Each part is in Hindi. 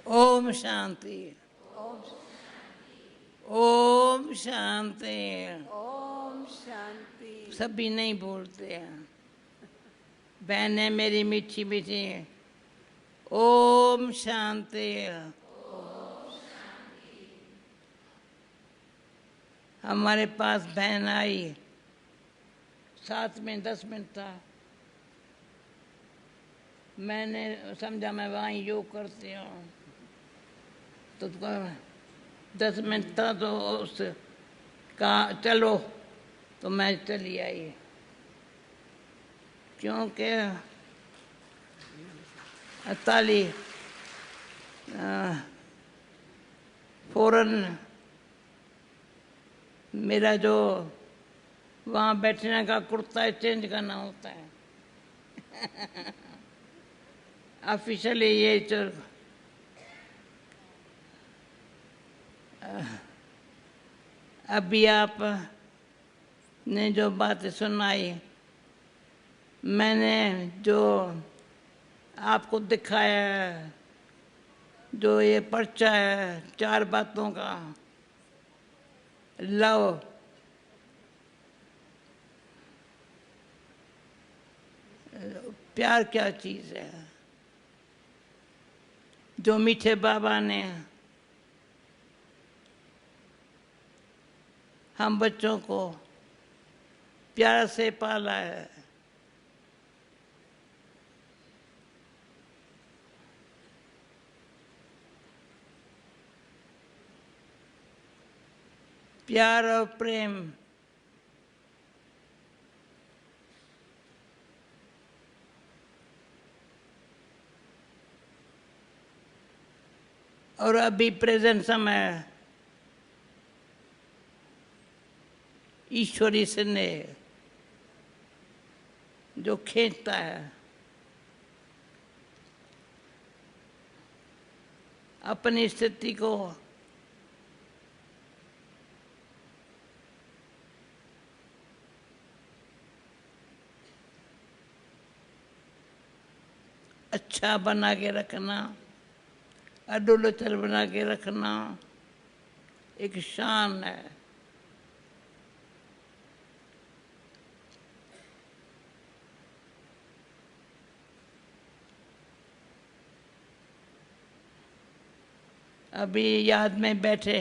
ओम शांति। ओम शांति। ओम शांति। सभी नहीं बोलते हैं। बहनें मेरी मीठी मीठी, ओम शांति। हमारे पास बहन आई, साथ में 10 मिनट था। मैंने समझा मैं वहाँ योग करती हूँ, तो 10 मिनट था तो उस कहा चलो, तो मैं चली आई। क्योंकि ताली फौरन मेरा जो वहाँ बैठने का कुर्ता है चेंज करना होता है। ऑफिशियली ये जो अभी आप ने जो बातें सुनाई, मैंने जो आपको दिखाया है, जो ये पर्चा है 4 बातों का, लव, प्यार क्या चीज़ है, जो मीठे बाबा ने हम बच्चों को प्यार से पाला है। प्यार और प्रेम और अभी प्रेजेंट समय ईश्वरी स्नेह जो खींचता है अपनी स्थिति को अच्छा बना के रखना, अडोलचल बना के रखना एक शान है। अभी याद में बैठे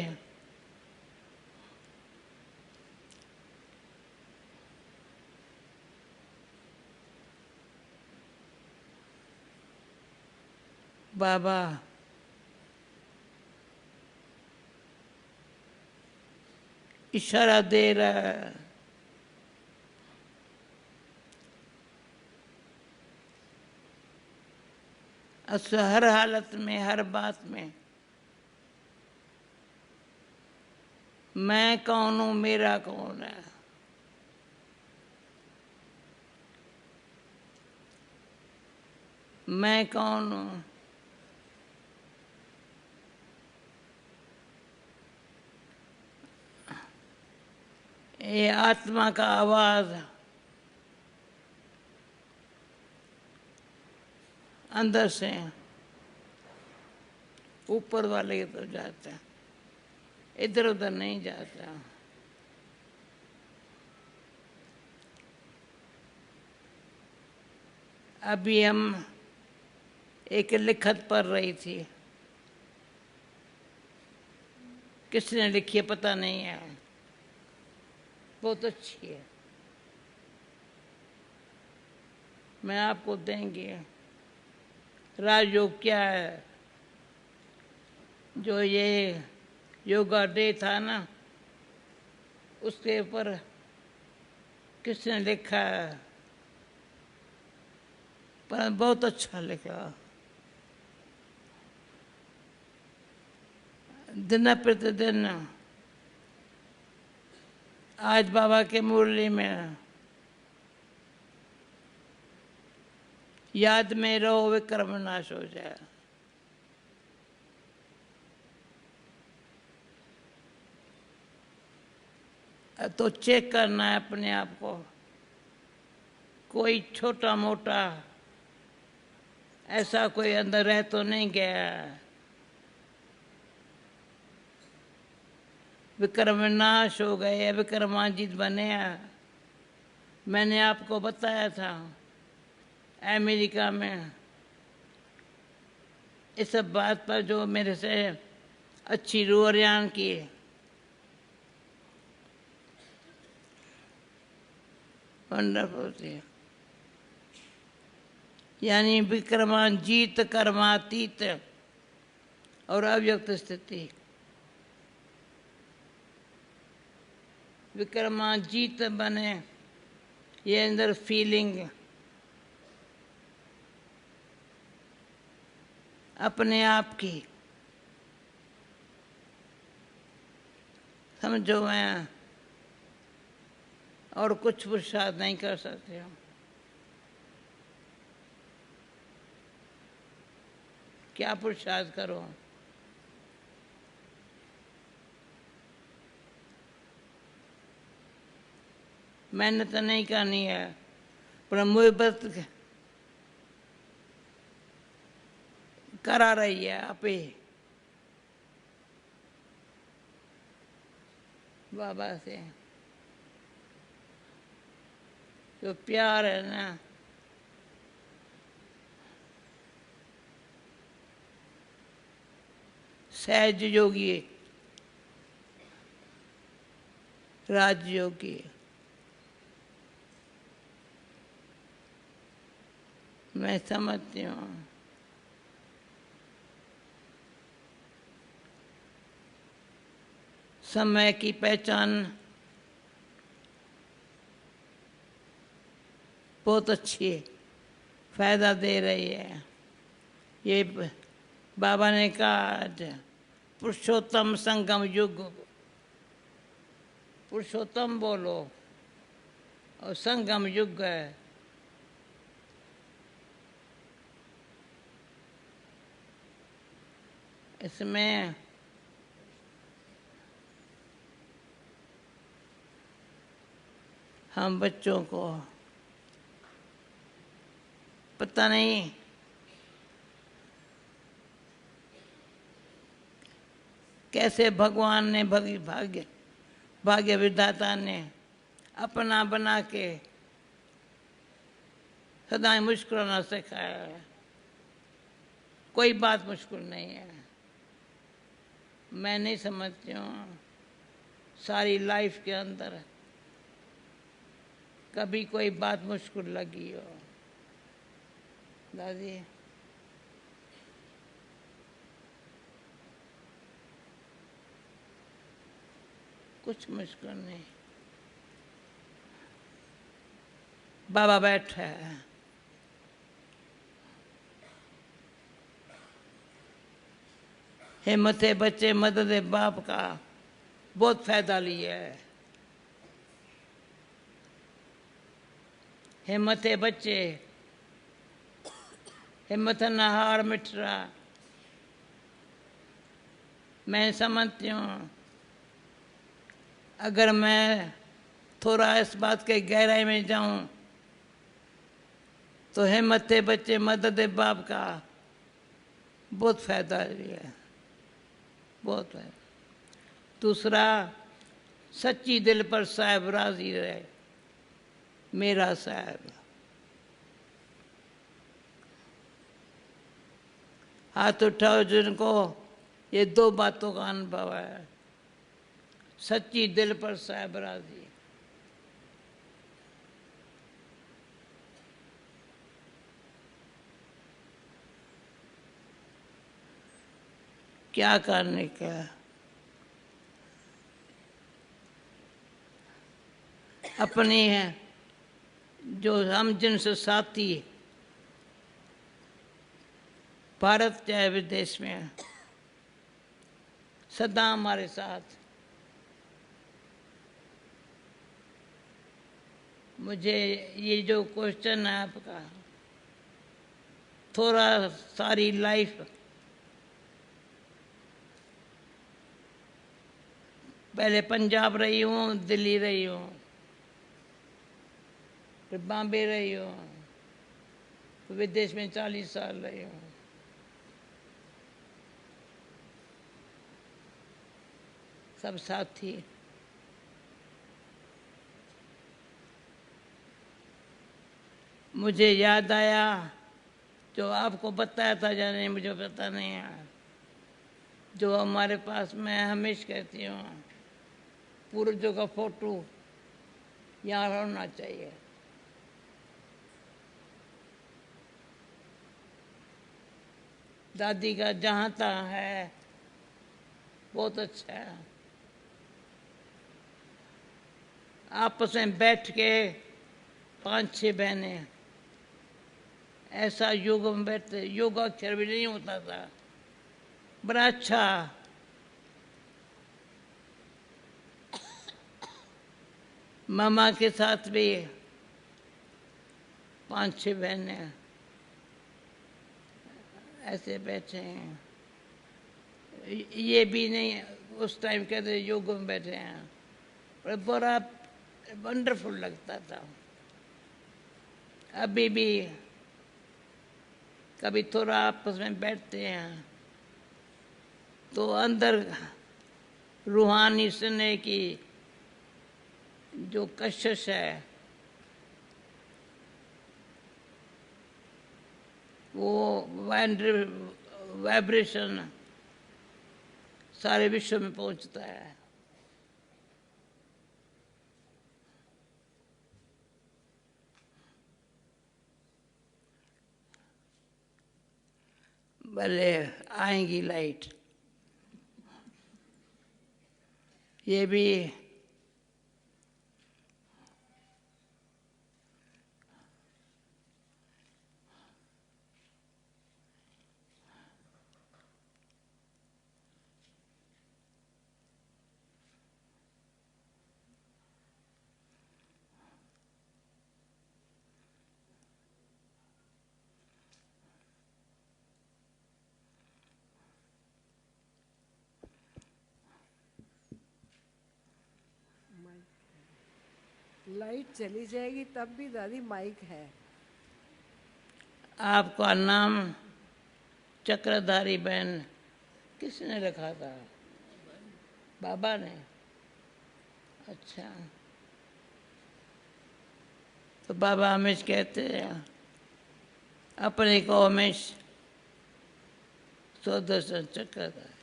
बाबा इशारा दे रहा है, हर हालत में, हर बात में मैं कौन हूँ, मेरा कौन है। मैं कौन हूँ, ये आत्मा का आवाज अंदर से ऊपर वाले तो जाता है, इधर उधर नहीं जाता। अभी हम एक लिखत पढ़ रही थी, किसने लिखी है पता नहीं है, बहुत अच्छी है, मैं आपको देंगे। राजयोग क्या है, जो ये योगा डे था ना, उसके ऊपर किसने लिखा है, पर बहुत अच्छा लिखा। दिन प्रतिदिन आज बाबा के मुरली में याद में रहो, विक्रम नाश हो जाए। तो चेक करना है अपने आप को, कोई छोटा मोटा ऐसा कोई अंदर रह तो नहीं गया, विक्रम विनाश हो गए, विक्रमाजीत बने। मैंने आपको बताया था अमेरिका में इस सब बात पर जो मेरे से अच्छी रूहरियान की वंडरफुल थी। यानी विक्रमाजीत कर्मातीत और अव्यक्त स्थिति। विक्रमाजीत बने ये अंदर फीलिंग अपने आप की समझो। मैं और कुछ पुरुषार्थ नहीं कर सकते हो। क्या पुरुषार्थ करो? मेहनत नहीं करनी है, पर मोहब्बत करा रही है आपे बाबा से। जो प्यार है ना, सहज योगी राजयोगी मैं समझती हूँ। समय की पहचान बहुत अच्छी है, फायदा दे रही है। ये बाबा ने कहा पुरुषोत्तम संगम युग, पुरुषोत्तम बोलो और संगम युग है। इसमें हम बच्चों को पता नहीं कैसे भगवान ने भाग्य विधाता ने अपना बना के सदा मुस्कुराना सिखाया है। कोई बात मुश्किल नहीं है। मैं नहीं समझती हूँ सारी लाइफ के अंदर कभी कोई बात मुश्किल लगी हो। दादी कुछ मुश्किल नहीं। बाबा बैठा है, हिम्मते बच्चे मदद बाप का बहुत फायदा लिया है। हिम्मते बच्चे हिम्मत न हार मिटरा। मैं समझती हूँ अगर मैं थोड़ा इस बात के गहराई में जाऊं तो हिम्मते बच्चे मदद बाप का बहुत फायदा लिया, बहुत फायदा। दूसरा, सच्ची दिल पर साहब राजी रहे। मेरा साहब हाथ उठाओ जिनको ये दो बातों का अनुभव है। सच्ची दिल पर साहब राजी। क्या करने का? अपनी है जो हम जिनसे साथी भारत चाहे विदेश में सदा हमारे साथ। मुझे ये जो क्वेश्चन है आपका, थोड़ा सारी लाइफ पहले पंजाब रही हूँ, दिल्ली रही हूँ, फिर बॉम्बे रही हूँ, फिर विदेश में 40 साल रही हूँ। सब साथी। मुझे याद आया जो आपको बताया था या नहीं मुझे पता नहीं है, जो हमारे पास मैं हमेशा कहती हूँ पूर्वजों का फोटो यहाँ होना चाहिए। दादी का जहाँ तहाँ है, बहुत अच्छा है। आपस में बैठ के 5-6 बहनें ऐसा योग में बैठते, योगाक्षर भी नहीं होता था, बड़ा अच्छा। मामा के साथ भी 5-6 बहनें ऐसे बैठे हैं। ये भी नहीं उस टाइम कहते योग में बैठे हैं, पर बड़ा वंडरफुल लगता था। अभी भी कभी थोड़ा आपस में बैठते हैं तो अंदर रूहानी स्नेह की जो कशिश है वो वाइब्रेशन सारे विश्व में पहुंचता है। भले आएंगी लाइट, ये भी लाइट चली जाएगी तब भी दादी माइक है। आपका नाम चक्रधारी बहन किसने रखा था? बाबा ने। अच्छा, तो बाबा हमेशा कहते हैं अपने को हमेशा सुदर्शन चक्रधारी।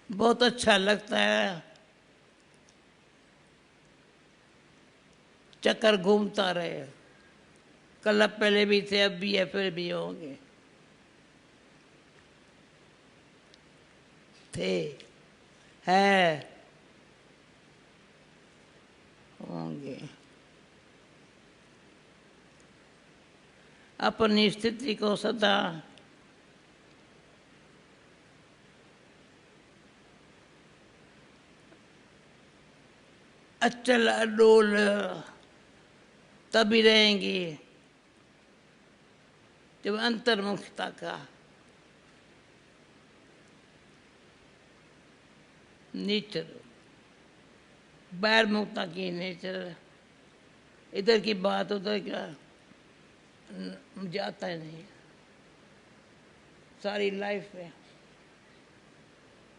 बहुत अच्छा लगता है, चक्कर घूमता रहे। कल पहले भी थे, अब भी है, फिर भी होंगे। थे, है, होंगे। अपनी स्थिति को सदा अचल अडोल तभी रहेंगी जब अंतर्मुखता का नेचर, बहिर्मुखता की नेचर, इधर की बात उधर का मुझे आता ही नहीं। सारी लाइफ में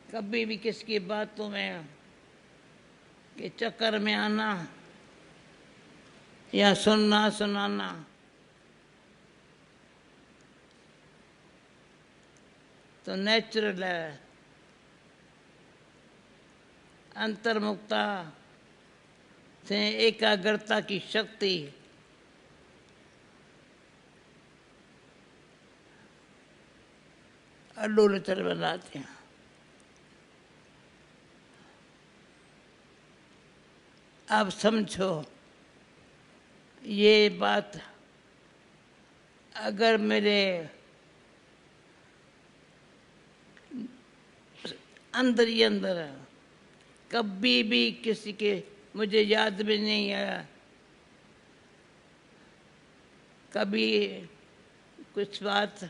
कभी भी किसकी बातों में के चक्कर में आना या सुनना सुनाना तो नेचुरल है। अंतर्मुक्ता से एकाग्रता की शक्ति अडोल चल बनाते हैं। अब समझो ये बात अगर मेरे अंदर ही अंदर है, कभी भी किसी के मुझे याद भी नहीं आया, कभी कुछ बात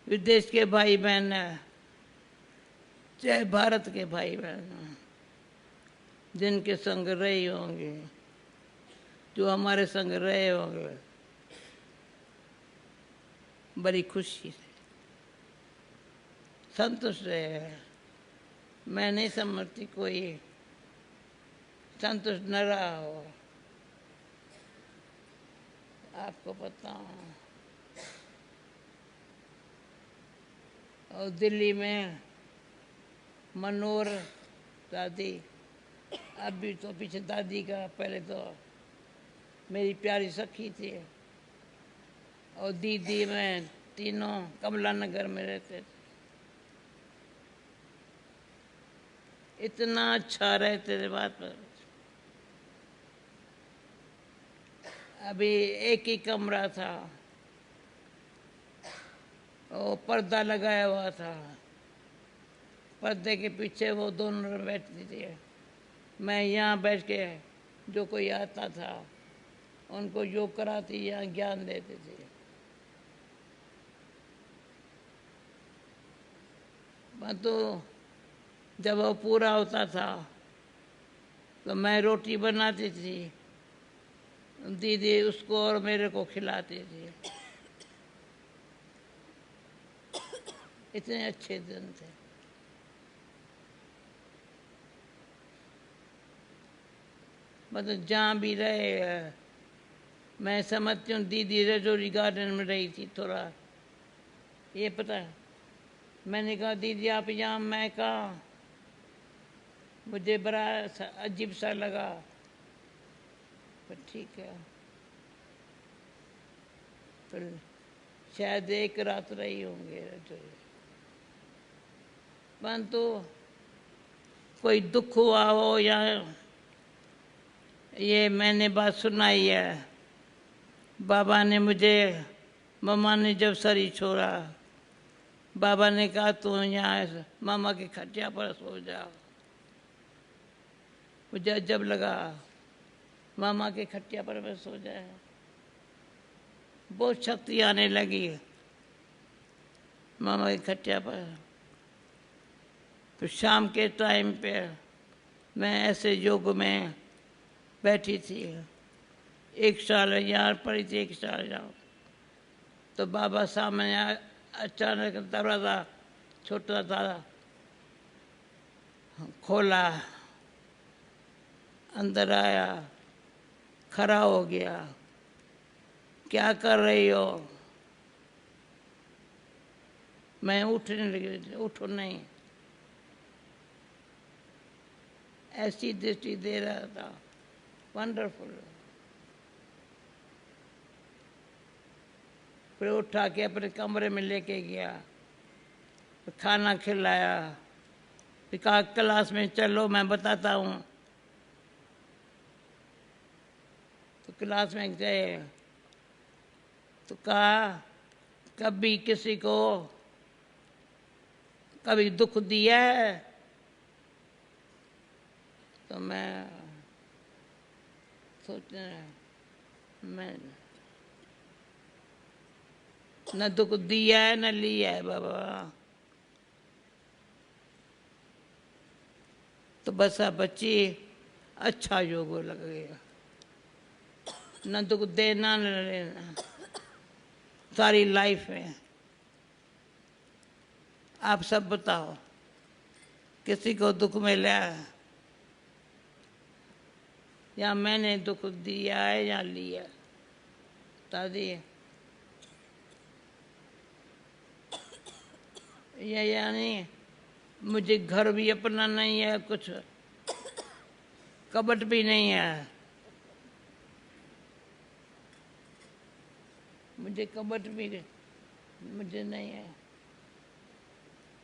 विदेश के भाई बहन है चाहे भारत के भाई बहन जिनके संग रहे होंगे, जो हमारे संग रहे होंगे, बड़ी खुशी से संतुष्ट रहे। मैं नहीं समझती कोई संतुष्ट न रहा हो। आपको पता और दिल्ली में मनोहर दादी, अभी तो पीछे दादी का, पहले तो मेरी प्यारी सखी थी, और दीदी में तीनों कमला नगर में रहते थे। इतना अच्छा रहते थे बात पर। अभी एक ही कमरा था, वो पर्दा लगाया हुआ था, पर्दे के पीछे वो दोनों बैठती थी। मैं यहाँ बैठ के जो कोई आता था उनको योग कराती, यहाँ ज्ञान देते थे। तो जब वो पूरा होता था तो मैं रोटी बनाती थी, दीदी उसको और मेरे को खिलाती थी। इतने अच्छे दिन थे। मतलब जहाँ भी रहे, मैं समझती हूँ दीदी रजौरी गार्डन में रही थी थोड़ा, ये पता है। मैंने कहा दीदी आप यहाँ, मैं कहा मुझे बड़ा अजीब सा लगा, पर ठीक है। फिर शायद एक रात रही होंगे रजौरी। परंतु कोई दुख हुआ हो या ये मैंने बात सुनाई है, बाबा ने मुझे, मम्मा ने जब शरीर छोड़ा, बाबा ने कहा तू यहाँ मामा की खटिया पर सो जा। मुझे जब लगा मामा के खटिया पर मैं सो जाए, बहुत शक्ति आने लगी मामा की खटिया पर। तो शाम के टाइम पे मैं ऐसे योग में बैठी थी, एक साल यहाँ पड़ी थी, एक साल यहाँ। तो बाबा सामने अचानक दरवाज़ा छोटा था खोला, अंदर आया, खड़ा हो गया, क्या कर रही हो? मैं उठने लगी, उठो नहीं, ऐसी दृष्टि दे रहा था, वंडरफुल। फिर उठा के अपने कमरे में लेके गया, खाना खिलाया, फिर कहा क्लास में चलो मैं बताता हूँ। तो क्लास में गए तो कहा कभी किसी को कभी दुख दिया है? तो मैं सोचने, मैं न दुख दिया है न लिया है बाबा। तो बसा बच्ची अच्छा योग लग गया, न दुख देना न लेना सारी लाइफ में। आप सब बताओ किसी को दुख मिला या मैंने दुख दिया है या लिया? दादी ये यानी मुझे घर भी अपना नहीं है, कुछ कबट भी नहीं है, मुझे कबट भी मुझे नहीं है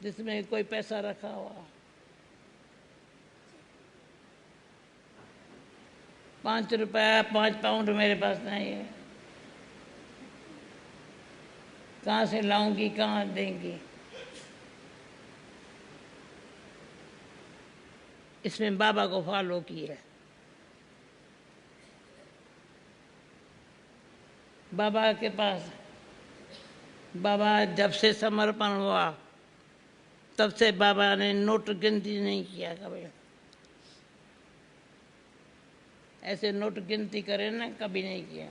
जिसमें कोई पैसा रखा हुआ। 5 रुपया 5 पाउंड मेरे पास नहीं है, कहाँ से लाऊंगी, कहाँ देंगी? इसमें बाबा को फॉलो किया। बाबा के पास, बाबा जब से समर्पण हुआ तब से बाबा ने नोट गिनती नहीं किया कभी। ऐसे नोट गिनती करे ना, कभी नहीं किया।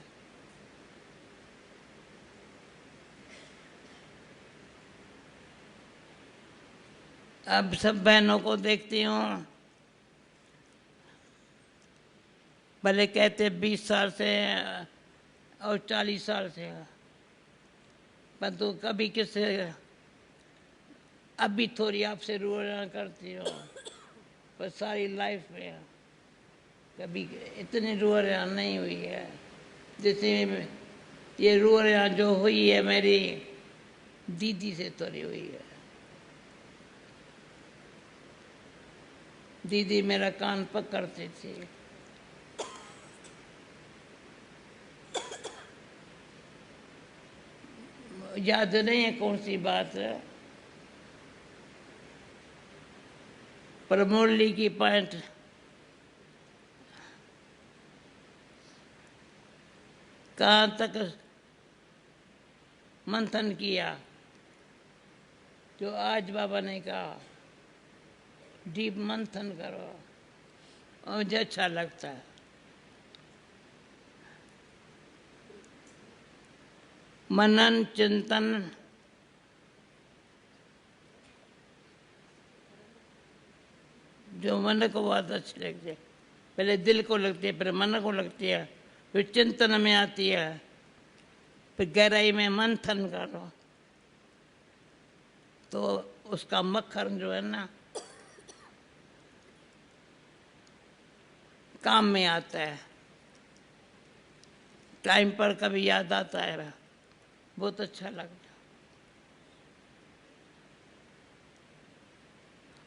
अब सब बहनों को देखती हूँ, भले कहते 20 साल से और 40 साल से, पर तो कभी किससे अभी थोड़ी आपसे रुआ करती हो, पर सारी लाइफ में कभी इतनी रुआ नहीं हुई है जैसे ये रुआ जो हुई है मेरी दीदी से थोड़ी हुई है। दीदी मेरा कान पकड़ती थी, याद नहीं है कौन सी बात है, पर मुरली की पैंट कहाँ तक मंथन किया, जो आज बाबा ने कहा डीप मंथन करो, और मुझे अच्छा लगता है। मनन चिंतन जो मन को बहुत अच्छी लगती है, पहले दिल को लगती है, फिर मन को लगती है, फिर चिंतन में आती है, फिर गहराई में मंथन करो तो उसका मक्खन जो है ना काम में आता है। टाइम पर कभी याद आता है, बहुत अच्छा लगता है।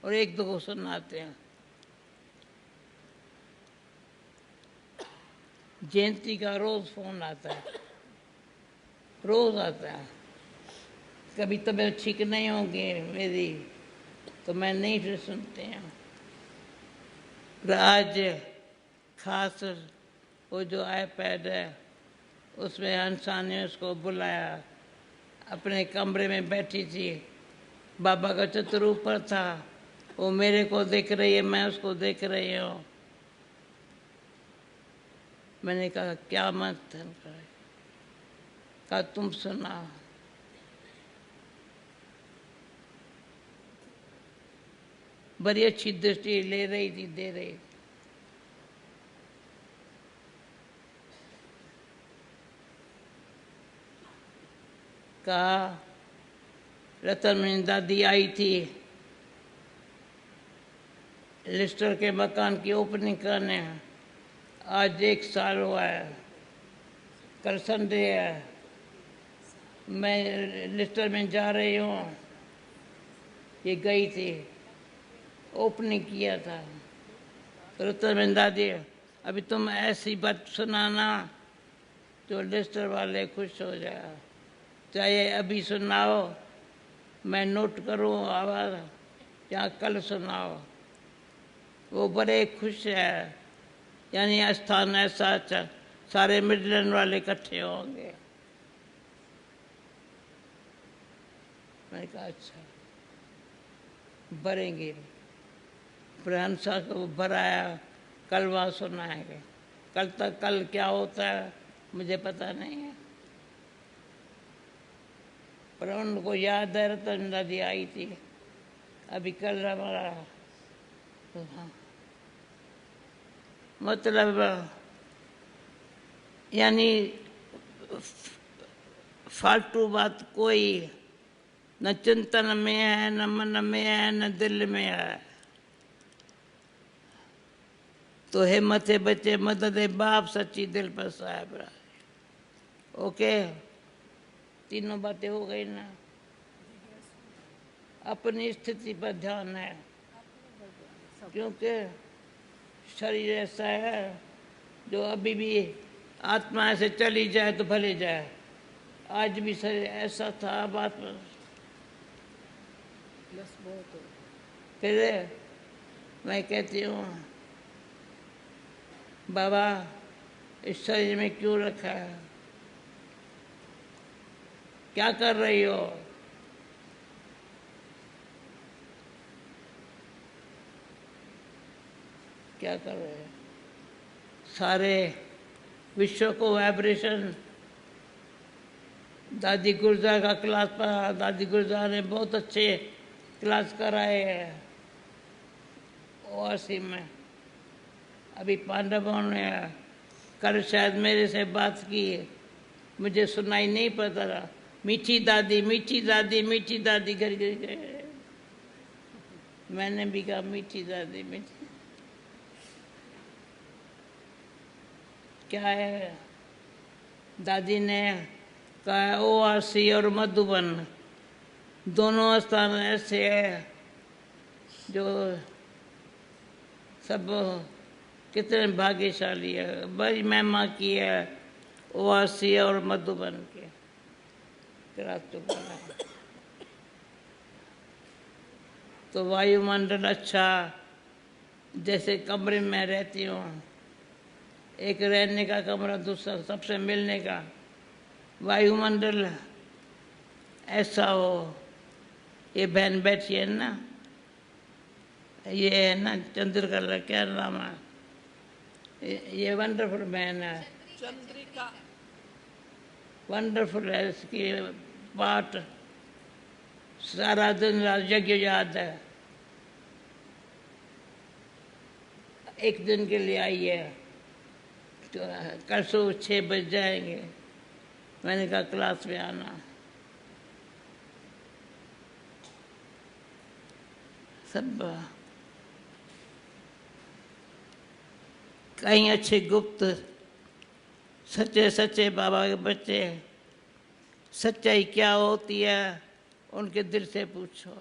और एक दो को सुनाते हैं। जयंती का रोज फोन आता है, रोज आता है। कभी तबीयत ठीक नहीं होगी मेरी तो मैं नहीं फिर सुनते हैं। आज खास वो जो आईपैड है उसमें हंसा ने उसको बुलाया, अपने कमरे में बैठी थी, बाबा का चित्र ऊपर था, वो मेरे को देख रही है, मैं उसको देख रही हूँ। मैंने कहा क्या मंथन करे, कहा तुम सुनाओ। बड़ी अच्छी दृष्टि ले रही थी, दे रही थी। कहा रतन दादी आई थी लिस्टर के मकान की ओपनिंग करने, आज 1 साल हुआ है, कल संडे है, मैं लिस्टर में जा रही हूँ। ये गई थी, ओपनिंग किया था। रतन दादी अभी तुम ऐसी बात सुनाना जो लिस्टर वाले खुश हो जाए, चाहे अभी सुनाओ मैं नोट करूँ आवाज़, या कल सुनाओ। वो बड़े खुश है, यानी स्थान ऐसा सारे मिडलैंड वाले इकट्ठे होंगे। मैंने कहा अच्छा भरेंगे। प्रहंसा को भराया, कल वहाँ सुनाएंगे। कल क्या होता है मुझे पता नहीं है, पर उनको याद है रतन दादी आई थी अभी कल हमारा। तो हाँ मतलब यानी फालतू बात कोई न चिंतन में है, न मन में है, न दिल में है। तो हिम्मत बचे मदद बाप सच्ची दिल पर साहब। ओके, तीनों बातें हो गई ना। अपनी स्थिति पर ध्यान है, क्योंकि शरीर ऐसा है जो अभी भी आत्मा ऐसे चली जाए तो भले जाए। आज भी शरीर ऐसा था, बात फिर मैं कहती हूँ बाबा इस शरीर में क्यों रखा है, क्या कर रही हो? क्या कर रहे हैं? सारे विश्व को वाइब्रेशन। दादी गुरजा का क्लास पढ़ा, दादी गुरजा ने बहुत अच्छे क्लास कराए है ओआरसी में। अभी पांडवों ने कल शायद मेरे से बात की है, मुझे सुनाई नहीं पता रहा। मीठी दादी मीठी दादी मीठी दादी घर गए। मैंने भी कहा मीठी दादी मीठी। क्या है, दादी ने कहा ओआरसी और मधुबन दोनों स्थान ऐसे है जो सब कितने भाग्यशाली है। बड़ी महिमा की है ओआरसी और मधुबन के। तो वायुमंडल अच्छा, जैसे कमरे में रहती हूँ, एक रहने का कमरा, दूसरा सबसे मिलने का। वायुमंडल ऐसा हो। ये बहन बैठी है ना, ये है ना चंद्रकला, क्या नाम है, ये वंडरफुल बहन है, चंद्रिका। वंडरफुल है इसकी पाठ। सारा दिन रात यज्ञ याद है। एक दिन के लिए आई है, तो कल सुबह 6 बज जाएंगे। मैंने कहा क्लास में आना। सब कई अच्छे गुप्त सच्चे सच्चे बाबा के बच्चे। सच्चाई क्या होती है उनके दिल से पूछो।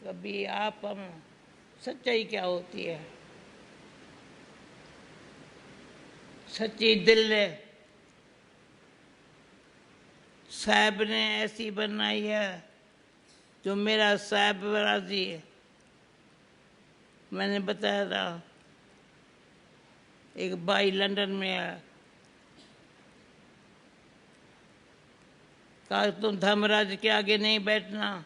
कभी आप हम सच्चाई क्या होती है? सच्ची दिल है। साहब ने ऐसी बनाई है जो मेरा साहब राजी है। मैंने बताया था, एक भाई लंदन में है, कहा तुम धर्मराज के आगे नहीं बैठना,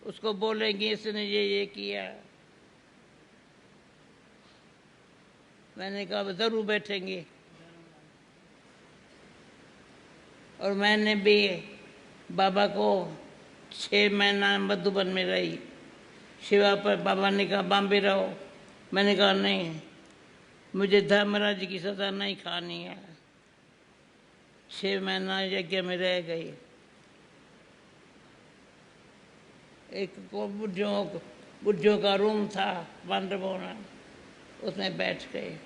उसको बोलेंगे इसने ये किया। मैंने कहा जरूर बैठेंगे। और मैंने भी बाबा को 6 महीना मधुबन में रही सेवा पर। बाबा ने कहा बॉम्बे रहो। मैंने कहा नहीं, मुझे धर्मराज की सजा नहीं खानी है। 6 महीना यज्ञ में रह गई। एक को बुढ़ियों का रूम था पांडवों में, उसमें बैठ गए।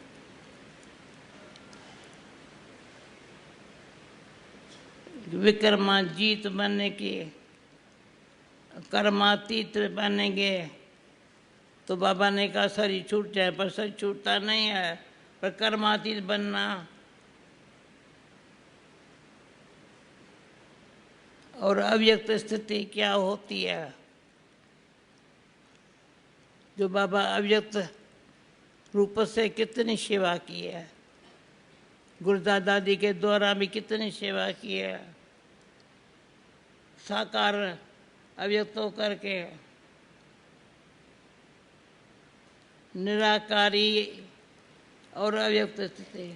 विक्रमाजीत बनने की, कर्मातीत बनेंगे। तो बाबा ने कहा शरीर छूट जाए, पर शरीर छूटता नहीं है। पर कर्मातीत बनना और अव्यक्त स्थिति क्या होती है? जो बाबा अव्यक्त रूप से कितनी सेवा की है, गुरुदास दादी के द्वारा भी कितनी सेवा की है। साकार अव्यक्त होकर के निराकारी और अव्यक्त स्थिति।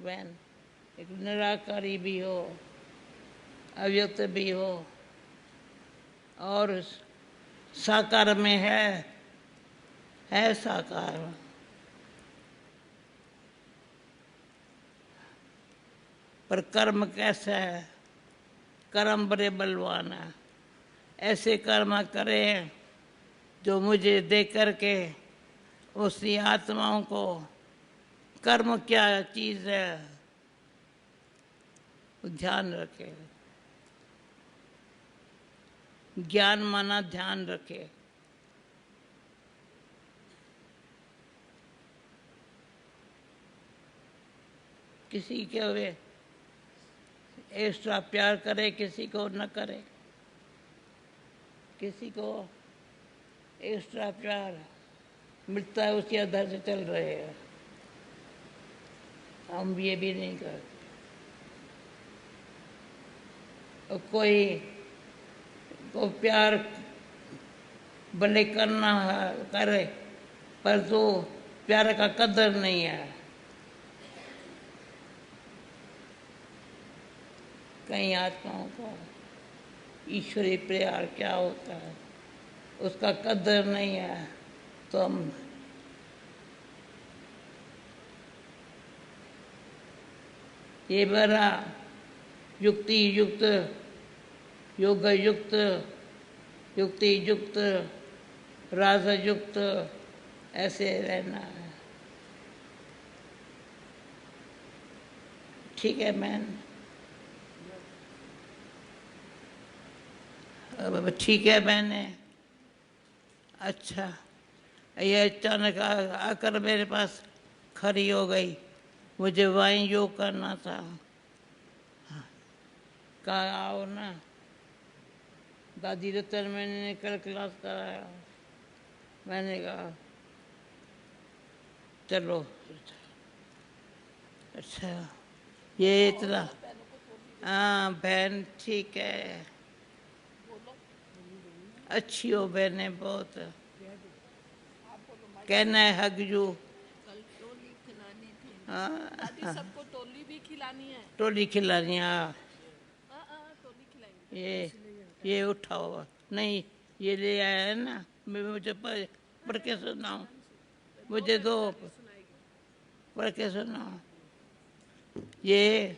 वैन एक निराकारी भी हो, अव्यक्त भी हो, और साकार में है साकार। पर कर्म कैसा है? कर्म बड़े बलवान है। ऐसे कर्म करें जो मुझे देख करके उसी आत्माओं को, कर्म क्या चीज़ है ध्यान रखे। ज्ञान माना ध्यान रखे। किसी के वे एक्स्ट्रा प्यार करे, किसी को न करे। किसी को एक्स्ट्रा प्यार मिलता है उसके आधार से चल रहे हैं। हम ये भी नहीं करते। और कोई को प्यार भले करना है करे, पर तो प्यार का कदर नहीं है। कई आत्माओं का ईश्वरीय प्यार क्या होता है उसका कदर नहीं है, तो हम ये बड़ा युक्ति युक्त, योग युक्त, युक्ति युक्त, राज युक्त ऐसे रहना है। ठीक है मैन, अब ठीक है मैंने। अच्छा, ये अचानक आकर मेरे पास खड़ी हो गई, मुझे वाइन योग करना था। कहा आओ ना, दादी रतन मैंने कल क्लास कराया। मैंने कहा चलो। अच्छा, ये इतना, हाँ बहन ठीक है, अच्छी हो बहने बहुत, कहना है हग यू। दादी सबको टोली भी खिलानी है। टोली खिलानी है, हाँ। टोली खिलाएंगे। ये उठाओ, नहीं ये ले आया है ना, मैं मुझे पढ़ के सुनाऊं, मुझे दो पढ़ के सुनाओ। ये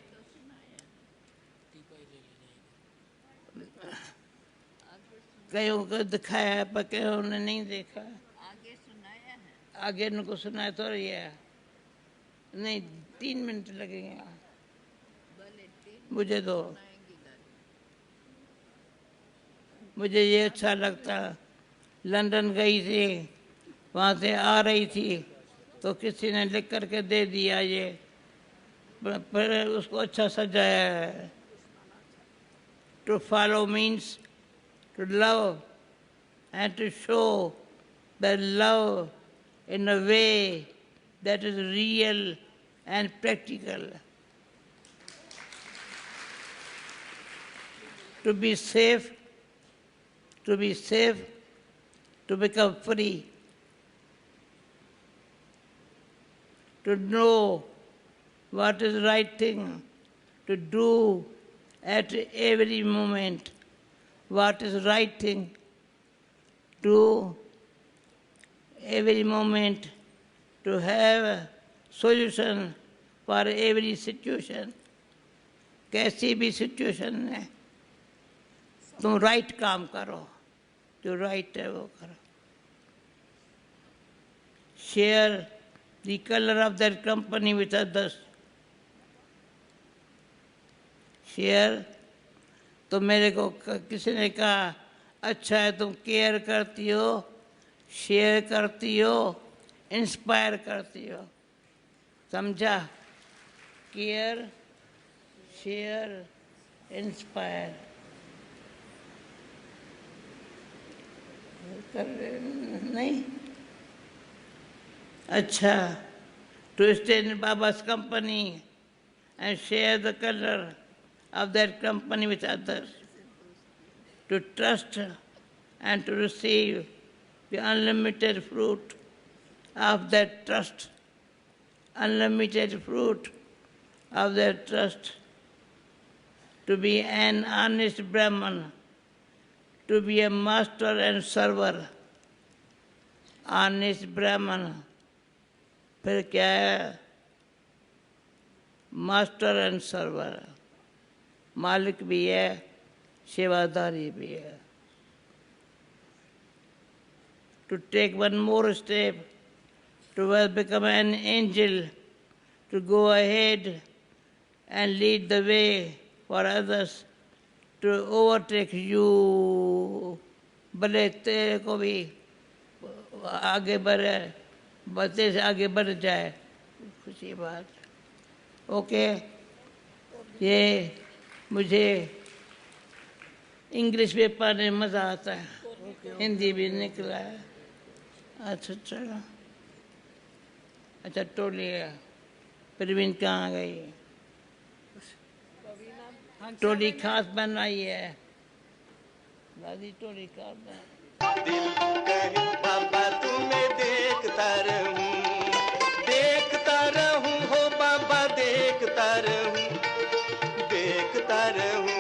कईयों को दिखाया है पर कईयों ने नहीं देखा। आगे सुनाया है, आगे उनको सुनाया तो रही है, नहीं 3 मिनट लगेंगे, मुझे दो। मुझे ये अच्छा लगता, लंदन गई थी, वहाँ से आ रही थी तो किसी ने लिख करके दे दिया ये, पर उसको अच्छा सजाया है। To follow means to love and to show the love in a way that is real and practical. To be safe, to become free, to know what is the right thing to do at every moment, what is right thing to every moment, to have a solution for every situation. कैसी भी सिचुएशन है तुम राइट काम करो, जो राइट है वो करो। Share the colour of that company with others. Share, तो मेरे को किसी ने कहा अच्छा है तुम केयर करती हो, शेयर करती हो, इंस्पायर करती हो, समझा? Care, share, inspire. नहीं अच्छा, टू स्टे इन बाबा's company and share the color of that company with others, to trust and to receive the unlimited fruit of that trust, unlimited fruit of that trust, to be an honest Brahman, to be a master and server. Honest Brahman, फिर क्या है? मास्टर एंड सर्वर, मालिक भी है, सेवादारी भी है। To take one more step towards become an angel, to go ahead and lead the way for others to overtake you, भले तेरे को भी आगे बढ़े, बच्चे से आगे बढ़ जाए, खुशी बात। ओके, ये मुझे इंग्लिश में पढ़ने में मज़ा आता है, हिंदी भी निकला है। अच्छा चलो, अच्छा टोली है, प्रवीण कहाँ गई? टोली खास बनाई है दादी, टोली खास बनाई। दिल कहे बाबा तुम्हें देखता रहूं हो बाबा, देखता रहूं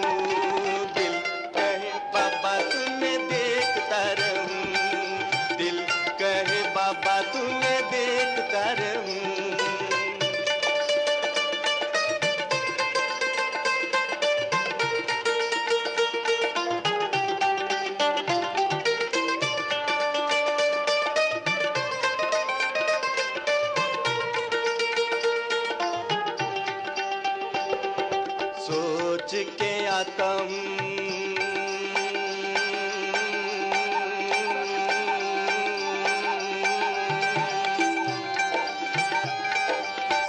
के आता हूँ,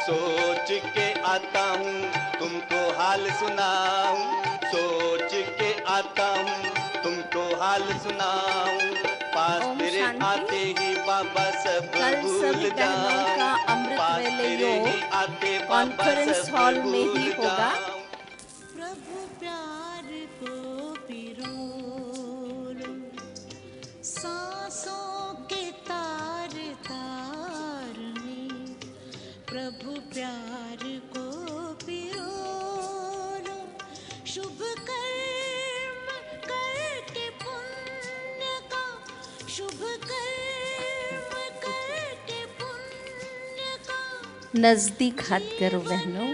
सोच के आता हूँ तुमको हाल सुनाऊं, सोच के आता हूँ तुमको हाल सुनाऊं, पास ओम तेरे शांति। आते ही बाबा सब कल भूल सभी बहनों का जाऊं, अमृत पास वेले तेरे योग ही आते बाबा कॉन्फ्रेंस सब हॉल में ही भूल होगा। जाऊं। प्रभु प्यार को पिरो लो, सांसों के तार तार में प्रभु प्यार को पिरो लो, शुभ कर्म करके पुण्य का, शुभ कर्म करके पुण्य का नजदीक हाथ करो बहनों।